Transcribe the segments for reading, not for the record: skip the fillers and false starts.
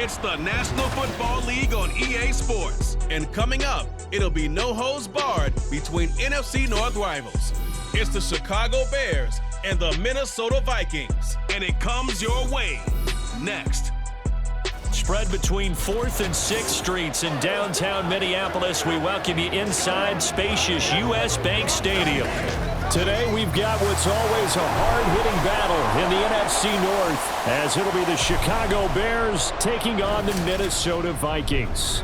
It's the National Football League on EA Sports. And coming up, it'll be no holds barred between NFC North rivals. It's the Chicago Bears and the Minnesota Vikings. And it comes your way next. Spread between 4th and 6th Streets in downtown Minneapolis. We welcome you inside spacious U.S. Bank Stadium. Today we've got what's always a hard-hitting battle in the NFC North, as it'll be the Chicago Bears taking on the Minnesota Vikings.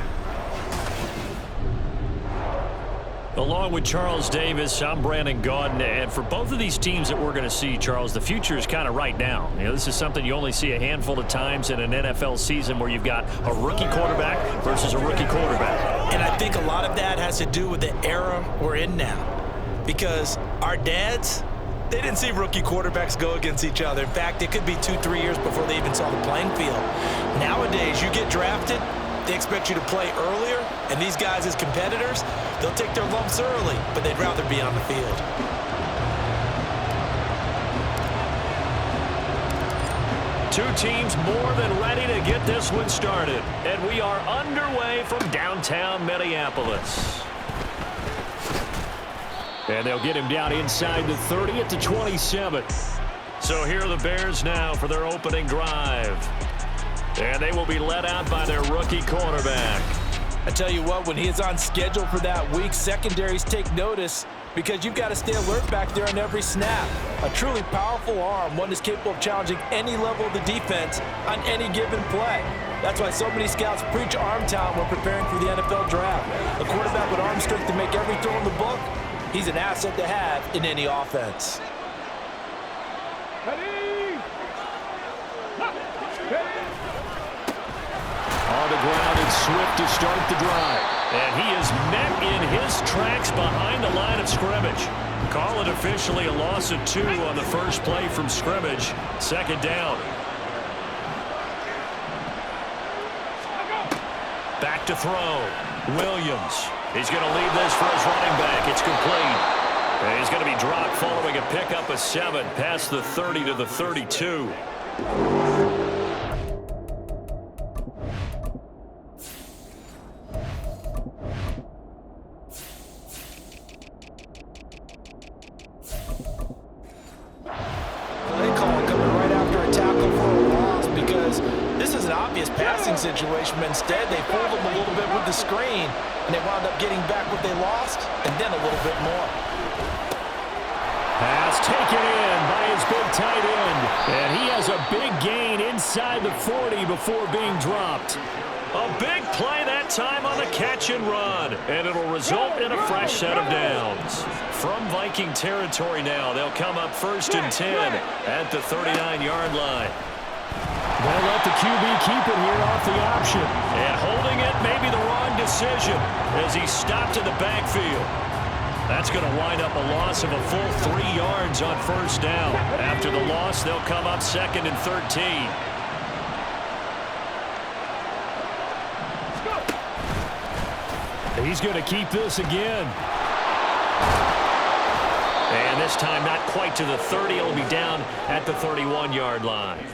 Along with Charles Davis, I'm Brandon Gaudin, and for both of these teams that we're going to see, Charles, the future is kind of right now. You know, this is something you only see a handful of times in an NFL season where you've got a rookie quarterback versus a rookie quarterback. And I think a lot of that has to do with the era we're in now, because our dads, they didn't see rookie quarterbacks go against each other. In fact, it could be 2-3 years before they even saw the playing field. Nowadays, you get drafted, they expect you to play earlier, and these guys as competitors, they'll take their lumps early, but they'd rather be on the field. Two teams more than ready to get this one started, and we are underway from downtown Minneapolis. And they'll get him down inside the 30 at the 27. So here are the Bears now for their opening drive. And they will be led out by their rookie quarterback. I tell you what, when he is on schedule for that week, secondaries take notice because you've got to stay alert back there on every snap. A truly powerful arm, one is capable of challenging any level of the defense on any given play. That's why so many scouts preach arm talent when preparing for the NFL draft. A quarterback with arm strength to make every throw in the book, he's an asset to have in any offense. On the ground and Swift to start the drive. And he is met in his tracks behind the line of scrimmage. Call it officially a loss of 2 on the first play from scrimmage. Second down. Back to throw. Williams. He's going to leave this for his running back. It's complete. And he's going to be dropped following a pickup of 7 past the 30 to the 32. Situation, but instead they fooled them a little bit with the screen, and they wound up getting back what they lost, and then a little bit more. Pass taken in by his big tight end, and he has a big gain inside the 40 before being dropped. A big play that time on the catch and run, and it'll result in a fresh set of downs. From Viking territory now, they'll come up 1st and 10 at the 39-yard line. They'll let the QB keep it here off the option. And holding it may be the wrong decision as he stopped in the backfield. That's going to wind up a loss of a full 3 yards on 1st down. After the loss, they'll come up 2nd and 13. He's going to keep this again. And this time not quite to the 30. It'll be down at the 31-yard line.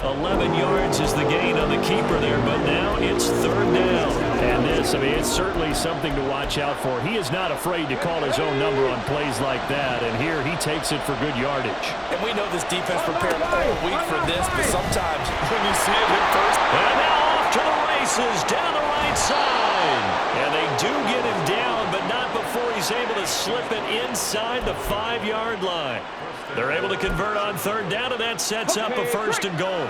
11 yards is the gain on the keeper there, but now it's 3rd down. And this, I mean, it's certainly something to watch out for. He is not afraid to call his own number on plays like that, and here he takes it for good yardage. And we know this defense prepared all week for this, but sometimes when you see it hit first. And now off to the races down the right side. And they do get him down, but not before he's able to slip it inside the 5-yard line. They're able to convert on 3rd down, and that sets up a 1st and goal.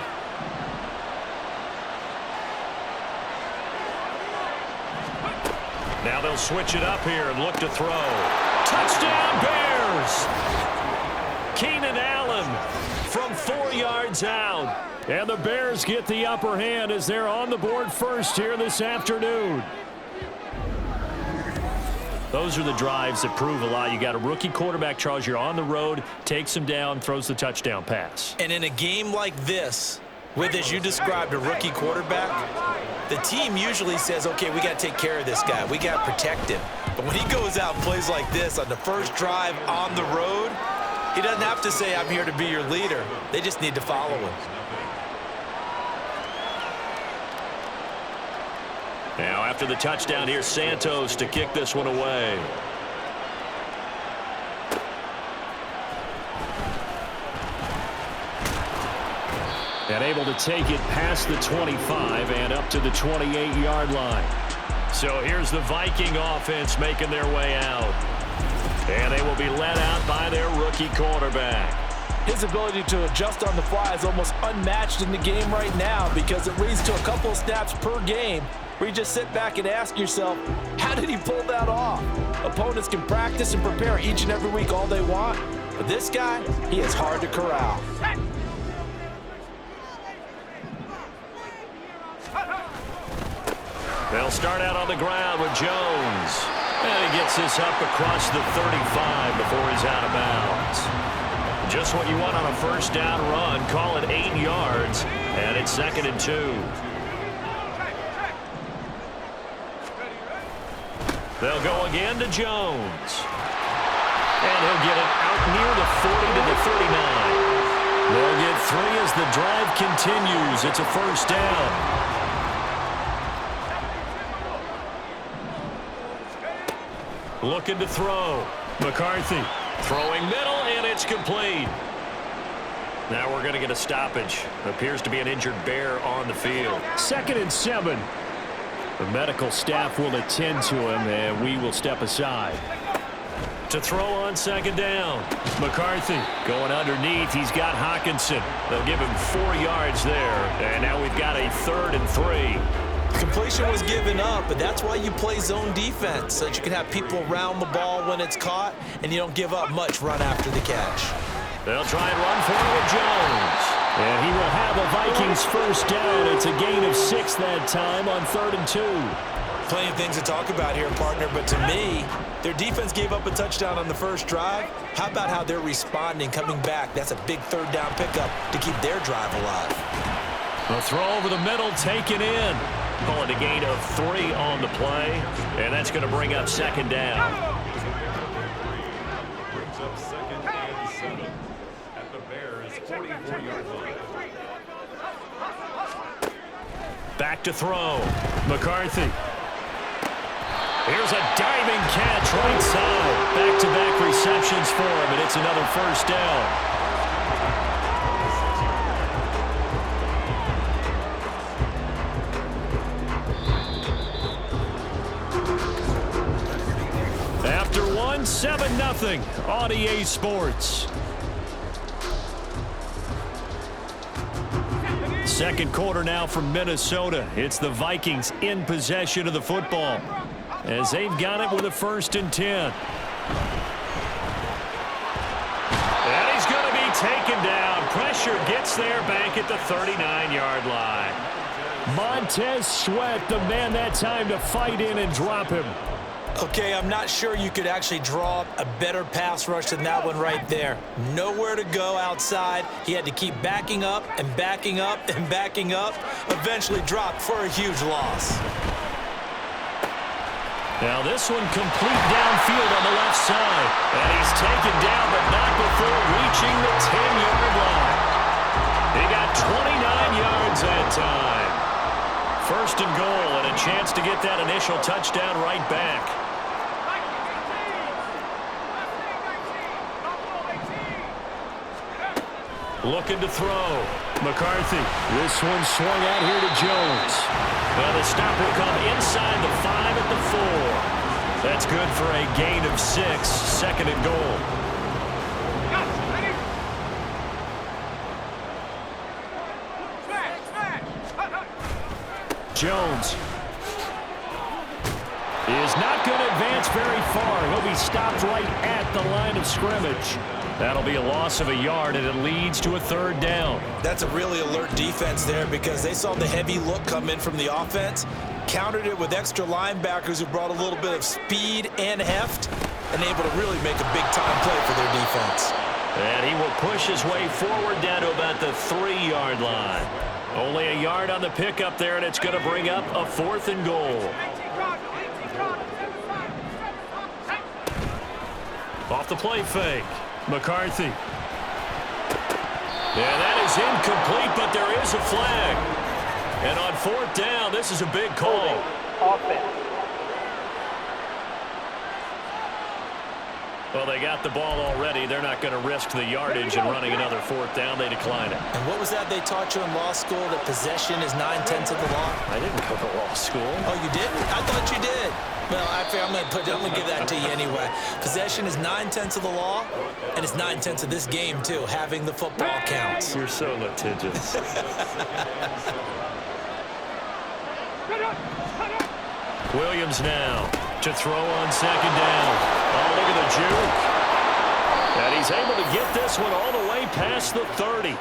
Now they'll switch it up here and look to throw. Touchdown, Bears! Keenan Allen from 4 yards out. And the Bears get the upper hand as they're on the board first here this afternoon. Those are the drives that prove a lot. You got a rookie quarterback, Charles. You're on the road, takes him down, throws the touchdown pass. And in a game like this, with, as you described, a rookie quarterback, the team usually says, okay, we got to take care of this guy. We got to protect him. But when he goes out and plays like this on the first drive on the road, he doesn't have to say, I'm here to be your leader. They just need to follow him. After the touchdown, here's Santos to kick this one away. And able to take it past the 25 and up to the 28-yard line. So here's the Viking offense making their way out. And they will be led out by their rookie quarterback. His ability to adjust on the fly is almost unmatched in the game right now because it leads to a couple of snaps per game where you just sit back and ask yourself, how did he pull that off? Opponents can practice and prepare each and every week all they want, but this guy, he is hard to corral. They'll start out on the ground with Jones. And he gets this up across the 35 before he's out of bounds. Just what you want on a first down run. Call it 8 yards, and it's 2nd and 2. They'll go again to Jones. And he'll get it out near the 40 to the 39. They'll get 3 as the drive continues. It's a first down. Looking to throw. McCarthy throwing middle, and it's complete. Now we're going to get a stoppage. Appears to be an injured Bear on the field. 2nd and 7. The medical staff will attend to him, and we will step aside. To throw on 2nd down. McCarthy going underneath. He's got Hockenson. They'll give him 4 yards there. And now we've got a 3rd and 3. Completion was given up, but that's why you play zone defense, so that you can have people around the ball when it's caught, and you don't give up much run after the catch. They'll try and run for it with Jones. And he will have a Vikings first down. It's a gain of 6 that time on 3rd and 2. Plenty of things to talk about here, partner, but to me, their defense gave up a touchdown on the first drive. How about how they're responding, coming back? That's a big 3rd down pickup to keep their drive alive. A throw over the middle, taken in. Call it a gain of 3 on the play, and that's going to bring up 2nd down. Brings up 2nd and 7 at the Bears' 44-yard line. Back to throw. McCarthy. Here's a diving catch right side. Back-to-back receptions for him, and it's another first down. After 7-0 on EA Sports. Second quarter now from Minnesota. It's the Vikings in possession of the football as they've got it with a 1st and 10. And he's going to be taken down. Pressure gets there back at the 39-yard line. Montez Sweat, the man that time to fight in and drop him. Okay, I'm not sure you could actually draw up a better pass rush than that one right there. Nowhere to go outside. He had to keep backing up and backing up and backing up. Eventually dropped for a huge loss. Now this one complete downfield on the left side. And he's taken down, but not before reaching the 10-yard line. He got 29 yards that time. 1st and goal, and a chance to get that initial touchdown right back. Looking to throw. McCarthy. This one swung out here to Jones. And the stop will come inside the 5 at the 4. That's good for a gain of 6. 2nd and goal. Jones is not going to advance very far. He'll be stopped right at the line of scrimmage. That'll be a loss of a yard, and it leads to a 3rd down. That's a really alert defense there because they saw the heavy look come in from the offense, countered it with extra linebackers who brought a little bit of speed and heft, and able to really make a big-time play for their defense. And he will push his way forward down to about the 3-yard line. Only a yard on the pickup there, and it's going to bring up a 4th and goal. Off the play fake. McCarthy. Yeah, that is incomplete, but there is a flag. And on 4th down, this is a big call. offense. Well, they got the ball already. They're not going to risk the yardage and running another fourth down. They decline it. And what was that they taught you in law school, that possession is 9/10 of the law? I didn't go to law school. Oh, you didn't? I thought you did. Well, I'm going to give that to you anyway. Possession is 9/10 of the law, and it's 9/10 of this game, too. Having the football counts. You're so litigious. Williams now to throw on second down. Oh, look at the juke. And he's able to get this one all the way past the 30.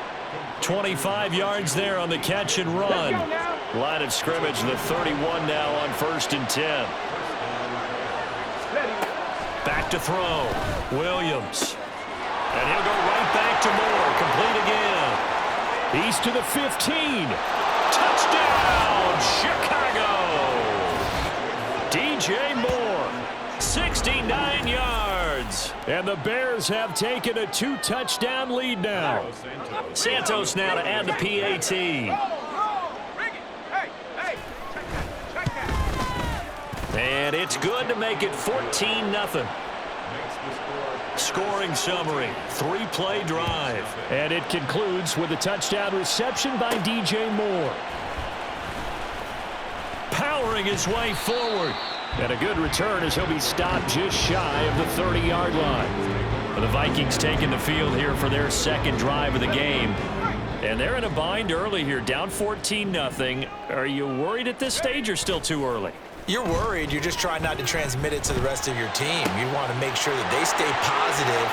25 yards there on the catch and run. Line of scrimmage, the 31 now on 1st and 10. Back to throw. Williams. And he'll go right back to Moore. Complete again. He's to the 15. Touchdown, Chicago. DJ Moore, 69 yards. And the Bears have taken a 2-touchdown lead now. Santos now to add the PAT. And it's good to make it 14-0. Scoring summary, 3-play drive. And it concludes with a touchdown reception by DJ Moore. Powering his way forward. And a good return as he'll be stopped just shy of the 30-yard line. The Vikings taking the field here for their second drive of the game. And they're in a bind early here, down 14-0. Are you worried at this stage or still too early? You're worried. You're just trying not to transmit it to the rest of your team. You want to make sure that they stay positive.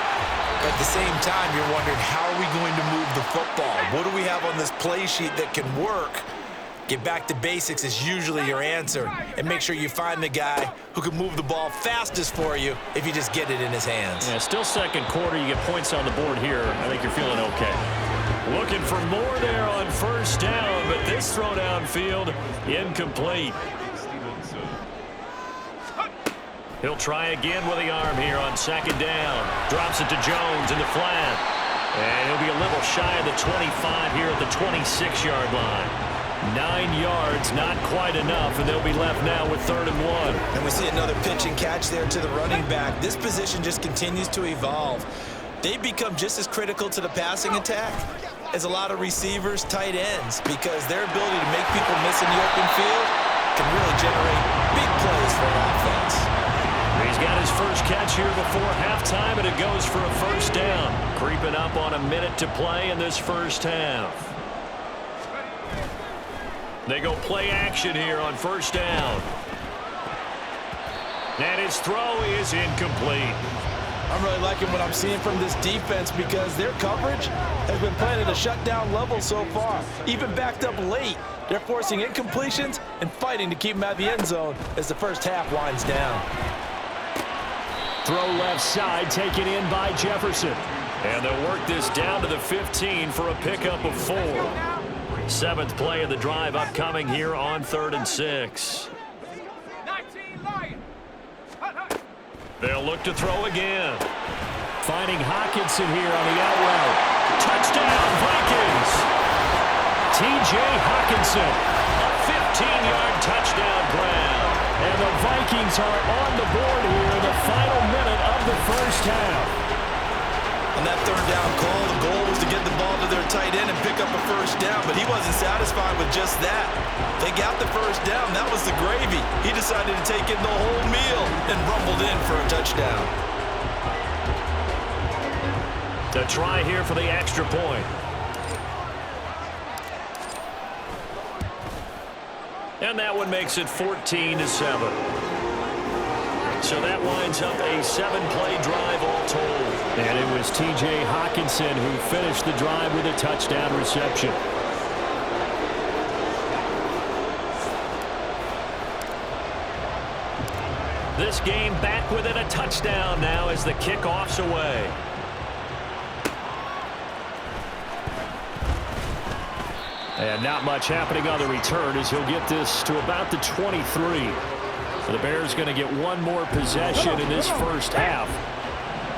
But at the same time, you're wondering, how are we going to move the football? What do we have on this play sheet that can work? Get back to basics is usually your answer. And make sure you find the guy who can move the ball fastest for you if you just get it in his hands. Yeah, still second quarter. You get points on the board here. I think you're feeling okay. Looking for more there on 1st down, but this throw downfield incomplete. He'll try again with the arm here on 2nd down. Drops it to Jones in the flat. And he'll be a little shy of the 25 here at the 26-yard line. 9 yards, not quite enough, and they'll be left now with 3rd and 1. And we see another pitch and catch there to the running back. This position just continues to evolve. They become just as critical to the passing attack as a lot of receivers, tight ends, because their ability to make people miss in the open field can really generate big plays for an offense. He's got his first catch here before halftime, and it goes for a 1st down. Creeping up on a minute to play in this first half. They go play action here on 1st down. And his throw is incomplete. I'm really liking what I'm seeing from this defense because their coverage has been playing at a shutdown level so far. Even backed up late, they're forcing incompletions and fighting to keep them out of the end zone as the first half winds down. Throw left side, taken in by Jefferson. And they'll work this down to the 15 for a pickup of 4. 7th play of the drive upcoming here on 3rd and 6. They'll look to throw again. Finding Hawkinson here on the out route. Touchdown, Vikings! T.J. Hawkinson, a 15-yard touchdown grab. And the Vikings are on the board here in the final minute of the first half. On that 3rd down call, the goal was to get the ball to their tight end and pick up a 1st down, but he wasn't satisfied with just that. They got the 1st down. That was the gravy. He decided to take in the whole meal and rumbled in for a touchdown. To try here for the extra point. And that one makes it 14-7. So that winds up a 7-play drive all told. And it was T.J. Hawkinson who finished the drive with a touchdown reception. This game back within a touchdown now as the kickoff's away. And not much happening on the return as he'll get this to about the 23. So the Bears going to get one more possession in this first half.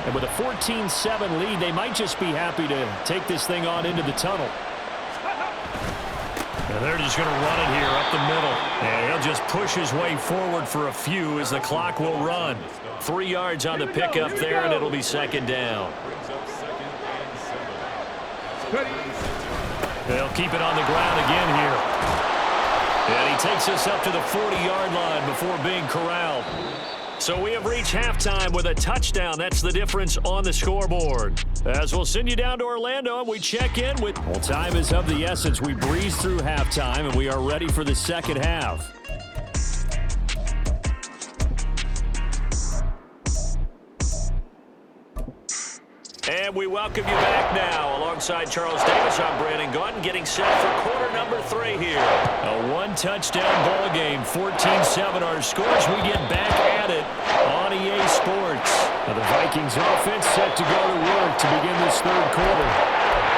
And with a 14-7 lead, they might just be happy to take this thing on into the tunnel. And And they're just going to run it here up the middle. And he'll just push his way forward for a few as the clock will run. 3 yards on the pickup there, and it'll be second down. They'll keep it on the ground again here. And he takes us up to the 40-yard line before being corralled. So we have reached halftime with a touchdown. That's the difference on the scoreboard. As we'll send you down to Orlando, and we check in with... Well, time is of the essence. We breeze through halftime, and we are ready for the second half. And we welcome you back now. Alongside Charles Davis, I'm Brandon Gunn, getting set for quarter number 3 here. A one-touchdown ball game, 14-7 our scores. We get back at it on EA Sports. Now the Vikings offense set to go to work to begin this third quarter.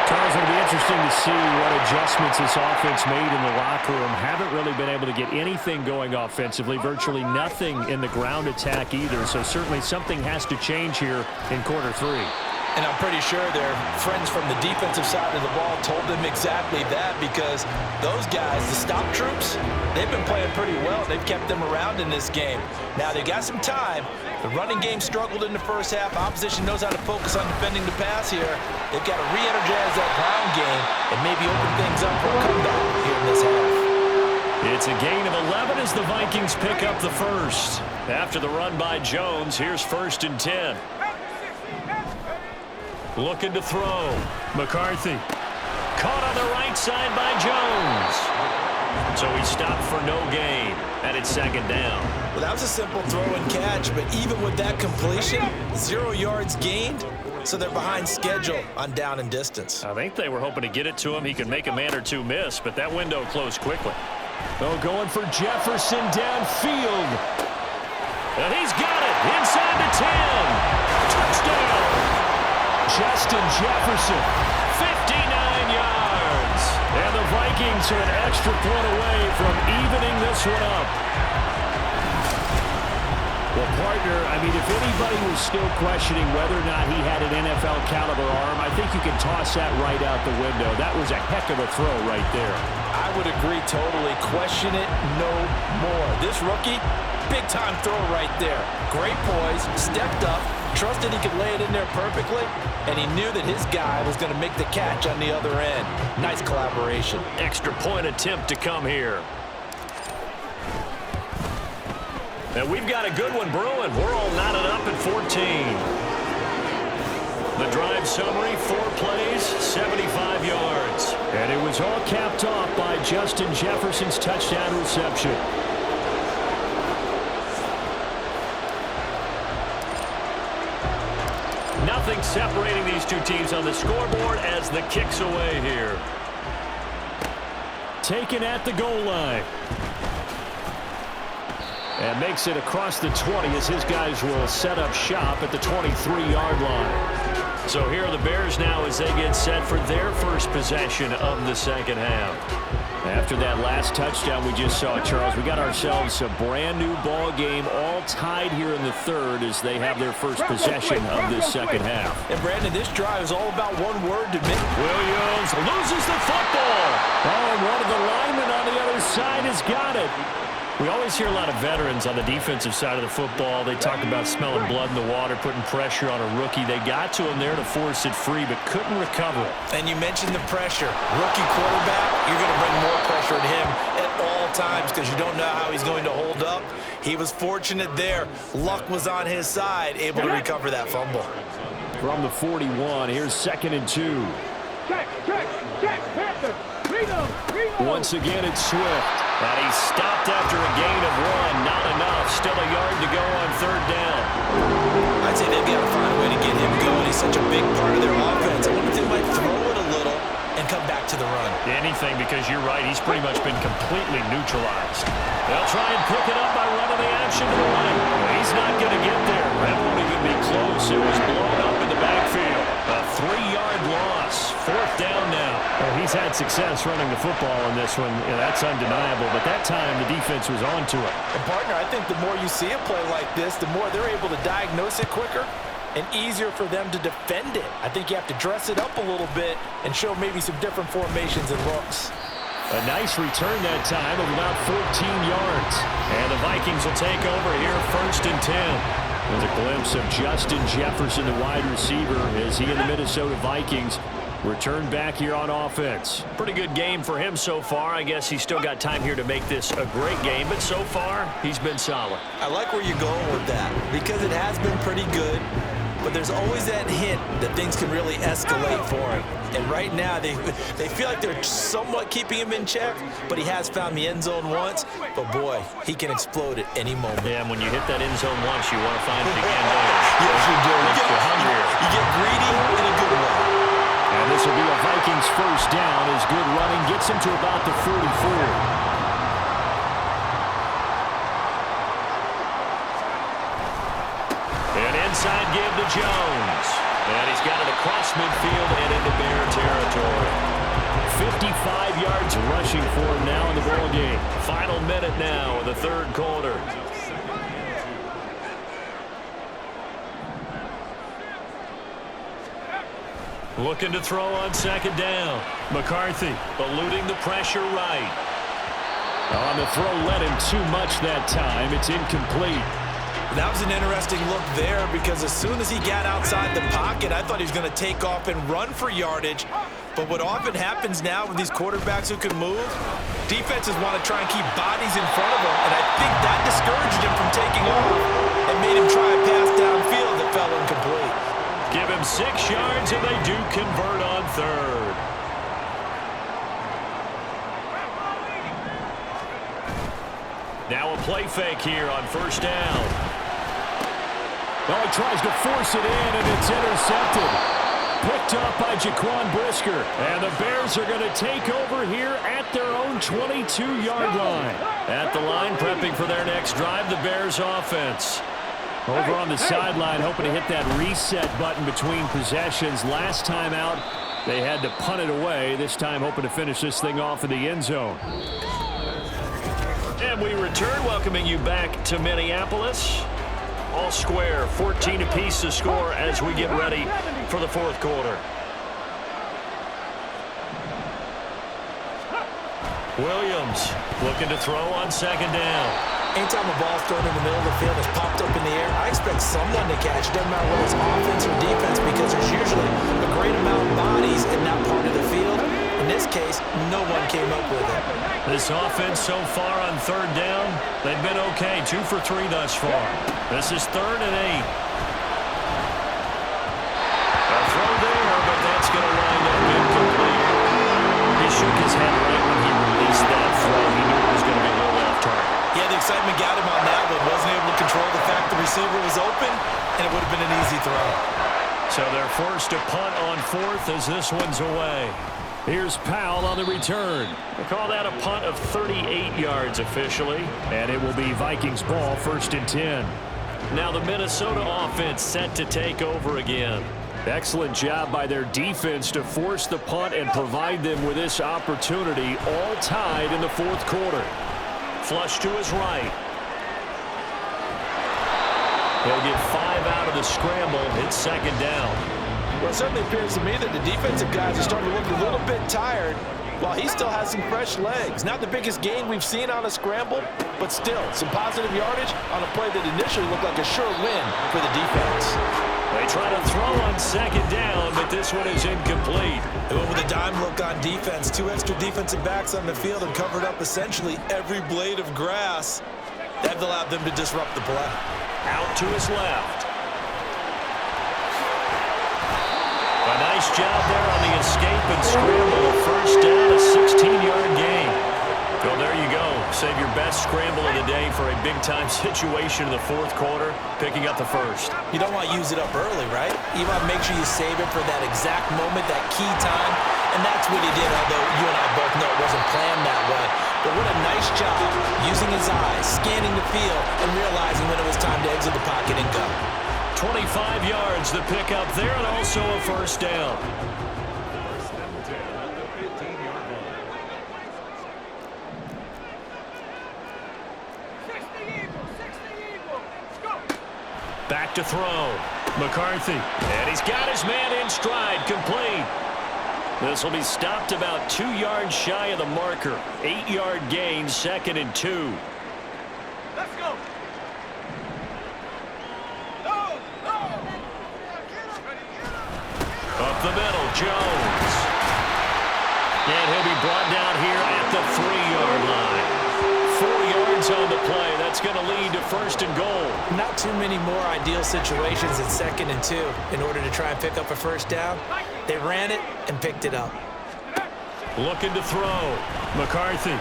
Charles, it'll be interesting to see what adjustments this offense made in the locker room. Haven't really been able to get anything going offensively, virtually nothing in the ground attack either. So certainly something has to change here in quarter 3. And I'm pretty sure their friends from the defensive side of the ball told them exactly that, because those guys, the stop troops, they've been playing pretty well. They've kept them around in this game. Now, they got some time. The running game struggled in the first half. Opposition knows how to focus on defending the pass here. They've got to re-energize that ground game and maybe open things up for a comeback here in this half. It's a gain of 11 as the Vikings pick up the first. After the run by Jones, here's 1st and 10. Looking to throw. McCarthy. Caught on the right side by Jones. So he stopped for no gain. And it's second down. Well, that was a simple throw and catch, but even with that completion, 0 yards gained, so they're behind schedule on down and distance. I think they were hoping to get it to him. He could make a man or two miss, but that window closed quickly. Oh, going for Jefferson downfield. And he's got it inside the 10. Touchdown. Justin Jefferson, 59 yards. And the Vikings are an extra point away from evening this one up. Well, partner, I mean, if anybody was still questioning whether or not he had an NFL caliber arm, I think you can toss that right out the window. That was a heck of a throw right there. I would agree totally. Question it no more. This rookie, big-time throw right there. Great poise, stepped up, trusted he could lay it in there perfectly, and he knew that his guy was going to make the catch on the other end. Nice collaboration. Extra point attempt to come here. And we've got a good one brewing. We're all knotted up at 14. The drive summary, 4 plays, 75 yards. And it was all capped off by Justin Jefferson's touchdown reception. Nothing separating these two teams on the scoreboard as the kick's away here. Taken at the goal line. And makes it across the 20 as his guys will set up shop at the 23-yard line. So here are the Bears now as they get set for their first possession of the second half. After that last touchdown we just saw, Charles, we got ourselves a brand new ball game, all tied here in the third as they have their first possession of this second half. And Brandon, this drive is all about one word to me. Williams loses the football. Oh, and one of the linemen on the other side has got it. We always hear a lot of veterans on the defensive side of the football. They talk about smelling blood in the water, putting pressure on a rookie. They got to him there to force it free, but couldn't recover it. And you mentioned the pressure. Rookie quarterback, you're going to bring more pressure at him at all times because you don't know how he's going to hold up. He was fortunate there. Luck was on his side, able to recover that fumble. From the 41, here's 2nd and 2. Once again, it's Swift. And he's stopped after a gain of 1. Not enough. Still a yard to go on 3rd down. I'd say they've got to find a way to get him going. He's such a big part of their offense. I wonder if they might throw it a little and come back to the run. Anything, because you're right. He's pretty much been completely neutralized. They'll try and pick it up by running the action to the right. He's not going to get there. That won't even be close. It was blown up in the backfield. A 3-yard loss. 4th down now. Well, he's had success running the football in this one. Yeah, that's undeniable. But that time, the defense was on to it. And, partner, I think the more you see a play like this, the more they're able to diagnose it quicker and easier for them to defend it. I think you have to dress it up a little bit and show maybe some different formations and looks. A nice return that time of about 14 yards. And the Vikings will take over here 1st and 10. With a glimpse of Justin Jefferson, the wide receiver, as he and the Minnesota Vikings return back here on offense. Pretty good game for him so far. I guess he's still got time here to make this a great game, but so far, he's been solid. I like where you're going with that because it has been pretty good, but there's always that hint that things can really escalate for him. And right now, they feel like they're somewhat keeping him in check, but he has found the end zone once. But, boy, he can explode at any moment. Yeah, and when you hit that end zone once, you want to find it again, don't you? Yes, you do. You get greedy in a good way. And this will be a Vikings first down as good running gets him to about the 44. Inside give to Jones. And he's got it across midfield and into Bear territory. 55 yards rushing for him now in the ball game. Final minute now in the 3rd quarter. Looking to throw on 2nd down. McCarthy eluding the pressure right. On the throw, let him too much that time. It's incomplete. That was an interesting look there because as soon as he got outside the pocket, I thought he was going to take off and run for yardage. But what often happens now with these quarterbacks who can move, defenses want to try and keep bodies in front of them, and I think that discouraged him from taking off and made him try a pass downfield that fell incomplete. Give him 6 yards, and they do convert on 3rd. Now a play fake here on 1st down. Well, he tries to force it in, and it's intercepted. Picked up by Jaquan Brisker. And the Bears are going to take over here at their own 22-yard line. At the line, prepping for their next drive, the Bears offense. Over on the sideline, hoping to hit that reset button between possessions. Last time out, they had to punt it away. This time, hoping to finish this thing off in the end zone. And we return, welcoming you back to Minneapolis. All square, 14 apiece to score as we get ready for the 4th quarter. Williams looking to throw on 2nd down. Anytime a ball's thrown in the middle of the field, it's popped up in the air, I expect someone to catch. Doesn't matter whether it's offense or defense because there's usually a great amount of bodies in that part of the field. In this case, no one came up with it. This offense so far on 3rd down, they've been okay. 2 for 3 thus far. This is 3rd and 8. A throw there, but that's going to wind up incomplete. He shook his head right when he released that throw. He knew it was going to be a little off target. Yeah, the excitement got him on that one. Wasn't able to control the fact the receiver was open, and it would have been an easy throw. So they're forced to punt on 4th as this one's away. Here's Powell on the return. They call that a punt of 38 yards officially. And it will be Vikings ball 1st and 10. Now the Minnesota offense set to take over again. Excellent job by their defense to force the punt and provide them with this opportunity, all tied in the 4th quarter. Flush to his right. He'll get 5 out of the scramble. It's 2nd down. Well, it certainly appears to me that the defensive guys are starting to look a little bit tired while he still has some fresh legs. Not the biggest gain we've seen on a scramble, but still some positive yardage on a play that initially looked like a sure win for the defense. They try to throw on 2nd down, but this one is incomplete. They went with a dime look on defense. 2 extra defensive backs on the field and covered up essentially every blade of grass. That allowed them to disrupt the play. Out to his left. A nice job there on the escape and scramble. 1st down, a 16-yard gain. Well, there you go. Save your best scramble of the day for a big-time situation in the 4th quarter, picking up the 1st. You don't want to use it up early, right? You want to make sure you save it for that exact moment, that key time. And that's what he did, although you and I both know it wasn't planned that way. But what a nice job using his eyes, scanning the field, and realizing when it was time to exit the pocket and go. 25 yards to pick up there, and also a 1st down. Back to throw. McCarthy. And he's got his man in stride, complete. This will be stopped about 2 yards shy of the marker. 8-yard gain, 2nd and 2. Let's go. Up the middle, Jones. And he'll be brought down here at the 3-yard line. 4 yards on the play. That's going to lead to 1st and goal. Not too many more ideal situations in 2nd and 2 in order to try and pick up a 1st down. They ran it and picked it up. Looking to throw. McCarthy.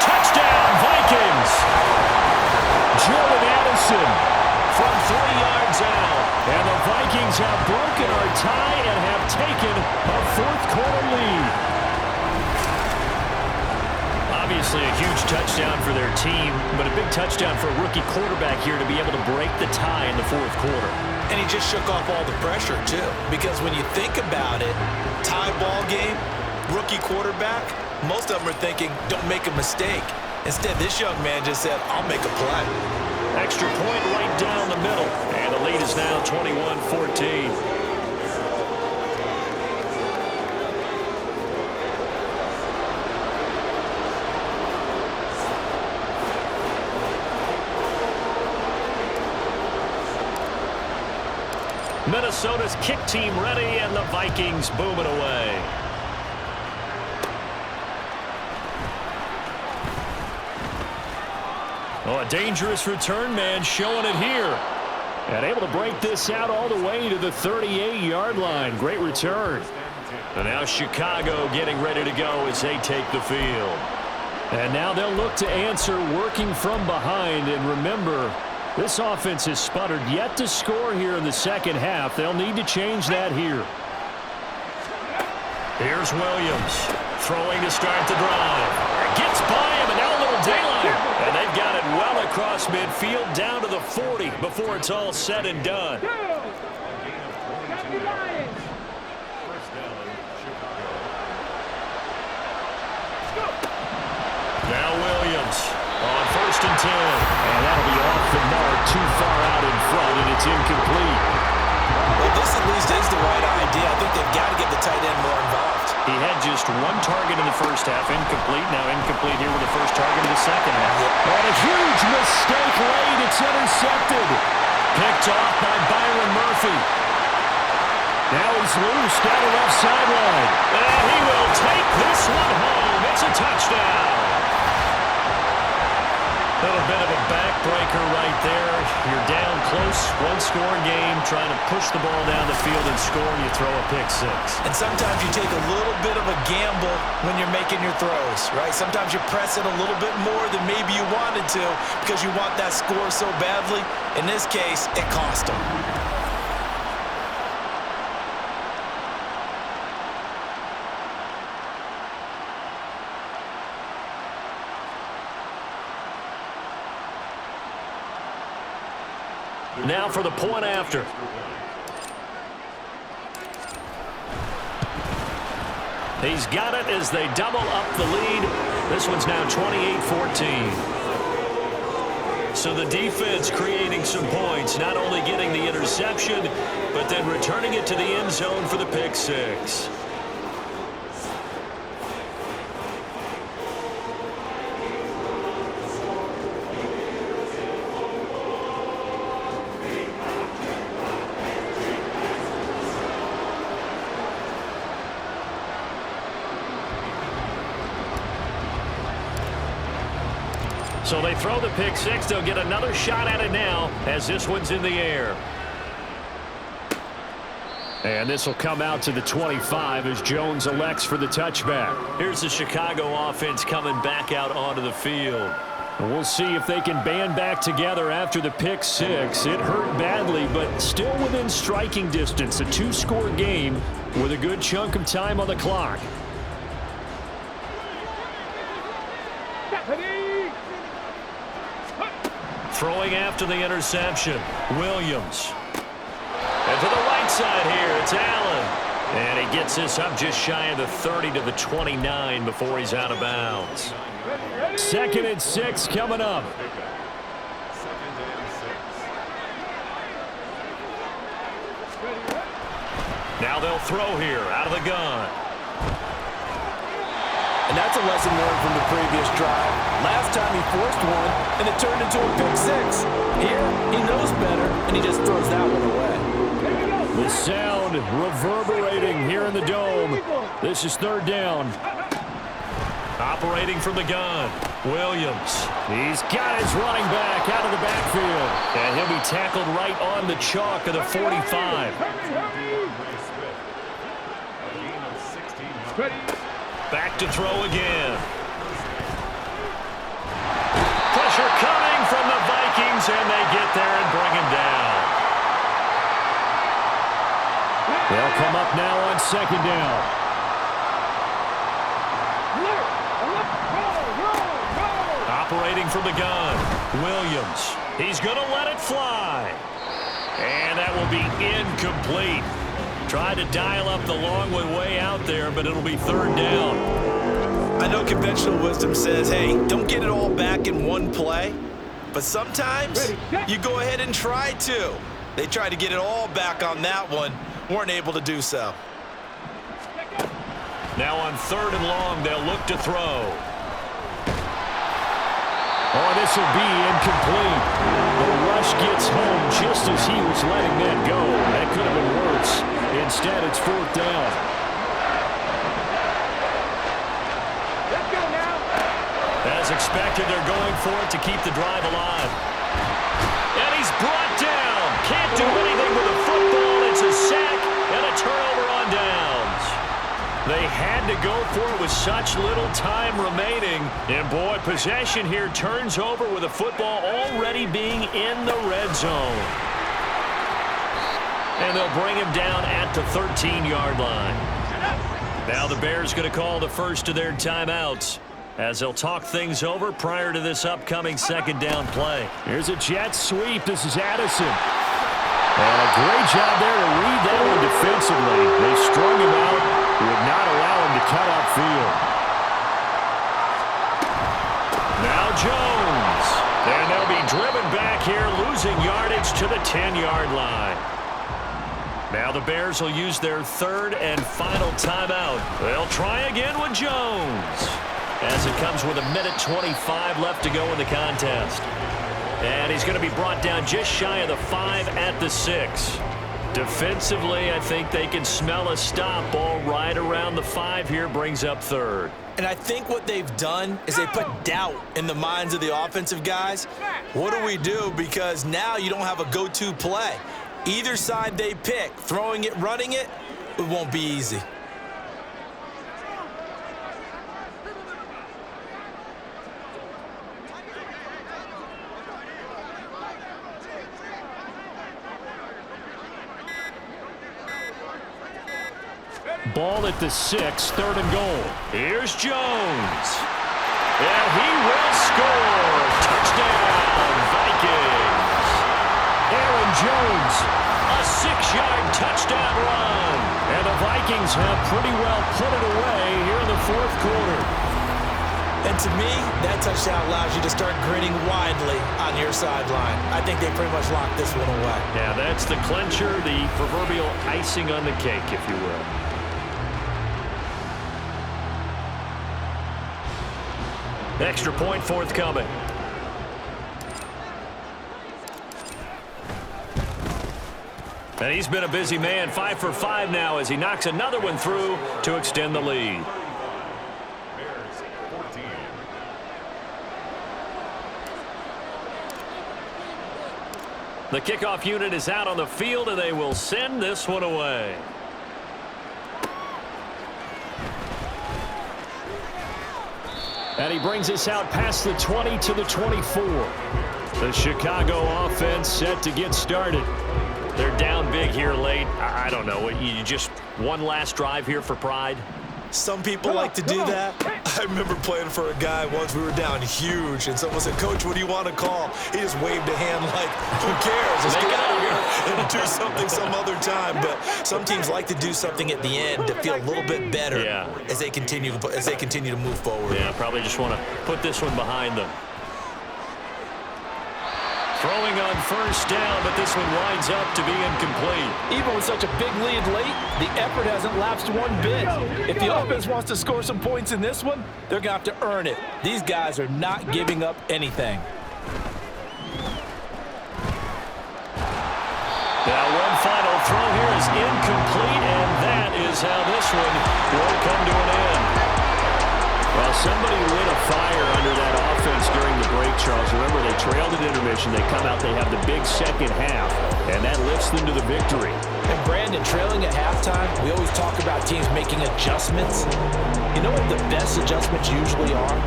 Touchdown, Vikings! Jordan Addison from 3 yards out. And the Vikings have broken our tie and have taken a 4th quarter lead. Obviously a huge touchdown for their team, but a big touchdown for a rookie quarterback here to be able to break the tie in the 4th quarter. And he just shook off all the pressure, too. Because when you think about it, tie ball game, rookie quarterback, most of them are thinking, don't make a mistake. Instead, this young man just said, I'll make a play. Extra point right down the middle. And the lead is now 21-14. Minnesota's kick team ready, and the Vikings booming away. Oh, a dangerous return man showing it here. And able to break this out all the way to the 38-yard line. Great return. And now Chicago getting ready to go as they take the field. And now they'll look to answer working from behind. And remember, this offense has sputtered yet to score here in the 2nd half. They'll need to change that here. Here's Williams throwing to start the drive. Gets by him, and now a little daylight. And they've got it well across midfield down to the 40 before it's all said and done. Now Williams on 1st and 10. And that'll be off the mark, too far out in front, and it's incomplete. Well, this at least is the right idea. I think they've got to get the tight end more involved. He had just 1 target in the 1st half, incomplete. Now incomplete here with the 1st target in the 2nd half. And a huge mistake late. It's intercepted. Picked off by Byron Murphy. Now he's loose down the left sideline. And he will take this one home. It's a touchdown. A little bit of a backbreaker right there. You're down close, 1-score game, trying to push the ball down the field and score, and you throw a pick 6. And sometimes you take a little bit of a gamble when you're making your throws, right? Sometimes you press it a little bit more than maybe you wanted to because you want that score so badly. In this case, it cost them. Now for the point after. He's got it as they double up the lead. This one's now 28-14. So the defense creating some points, not only getting the interception, but then returning it to the end zone for the pick 6. So they throw the pick 6. They'll get another shot at it now as this one's in the air. And this will come out to the 25 as Jones elects for the touchback. Here's the Chicago offense coming back out onto the field. And we'll see if they can band back together after the pick 6. It hurt badly, but still within striking distance. A 2-score game with a good chunk of time on the clock. Throwing after the interception, Williams. And to the right side here, it's Allen. And he gets this up just shy of the 30 to the 29 before he's out of bounds. 2nd and 6 coming up. Now they'll throw here out of the gun. And that's a lesson learned from the previous drive. Last time he forced one, and it turned into a pick six. Here, he knows better, and he just throws that one away. The sound reverberating here in the dome. This is third down. Operating from the gun, Williams. He's got his running back out of the backfield. And he'll be tackled right on the chalk of the 45. Back to throw again. Pressure coming from the Vikings, and they get there and bring him down. They'll come up now on second down. Operating from the gun, Williams. He's going to let it fly. And that will be incomplete. Tried to dial up the long way out there, but it'll be third down. I know conventional wisdom says, hey, don't get it all back in one play. But sometimes you go ahead and try to. They tried to get it all back on that one. Weren't able to do so. Now on third and long, they'll look to throw. Oh, this will be incomplete. The rush gets home just as he was letting that go. That could have been worse. Instead, it's fourth down. Let's go now. As expected, they're going for it to keep the drive alive. And he's brought down. Can't do anything with a football. It's a sack and a turnover on downs. They had to go for it with such little time remaining. And, boy, possession here turns over with a football already being in the red zone. And they'll bring him down at the 13-yard line. Now the Bears going to call the first of their timeouts as they'll talk things over prior to this upcoming second down play. Here's a jet sweep. This is Addison. And a great job there to read that one defensively. They strung him out, would not allow him to cut upfield. Now Jones. And they'll be driven back here, losing yardage to the 10-yard line. Now the Bears will use their third and final timeout. They'll try again with Jones as it comes with 1:25 left to go in the contest. And he's going to be brought down just shy of the 5 at the 6. Defensively, I think they can smell a stop. Ball right around the 5 here, brings up third. And I think what they've done is they put doubt in the minds of the offensive guys. What do we do? Because now you don't have a go-to play. Either side they pick, throwing it, running it, it won't be easy. Ball at the 6, third and goal. Here's Jones. And he will score. Touchdown, Vikings. Aaron Jones, a 6-yard touchdown run. And the Vikings have pretty well put it away here in the fourth quarter. And to me, that touchdown allows you to start grinning widely on your sideline. I think they pretty much locked this one away. Yeah, that's the clincher, the proverbial icing on the cake, if you will. Extra point forthcoming. And he's been a busy man, 5 for 5 now as he knocks another one through to extend the lead. Bears 14. The kickoff unit is out on the field, and they will send this one away. And he brings us out past the 20 to the 24. The Chicago offense set to get started. They're down big here late. I don't know. You just one last drive here for pride? Some people like to do that. I remember playing for a guy once. We were down huge, and someone said, "Coach, what do you want to call?" He just waved a hand like, who cares? Let's get out of here and do something some other time. But some teams like to do something at the end to feel a little bit better as they continue to move forward. Yeah, probably just want to put this one behind them. Throwing on first down, but this one winds up to be incomplete. Even with such a big lead late, the effort hasn't lapsed one bit. If the offense wants to score some points in this one, they're going to have to earn it. These guys are not giving up anything. Now one final throw here is incomplete, and that is how this one will come to an end. Well, somebody lit a fire under that offense during the break, Charles. Remember, they trailed at intermission. They come out, they have the big second half, and that lifts them to the victory. And Brandon, trailing at halftime, we always talk about teams making adjustments. You know what the best adjustments usually are?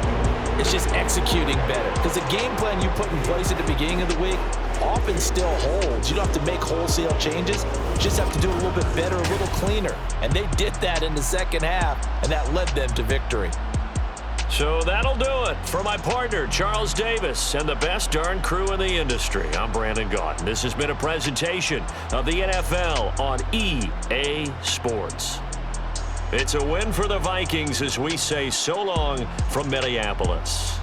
It's just executing better. Because the game plan you put in place at the beginning of the week often still holds. You don't have to make wholesale changes. You just have to do it a little bit better, a little cleaner. And they did that in the second half, and that led them to victory. So that'll do it for my partner, Charles Davis, and the best darn crew in the industry. I'm Brandon Gaudin. This has been a presentation of the NFL on EA Sports. It's a win for the Vikings as we say so long from Minneapolis.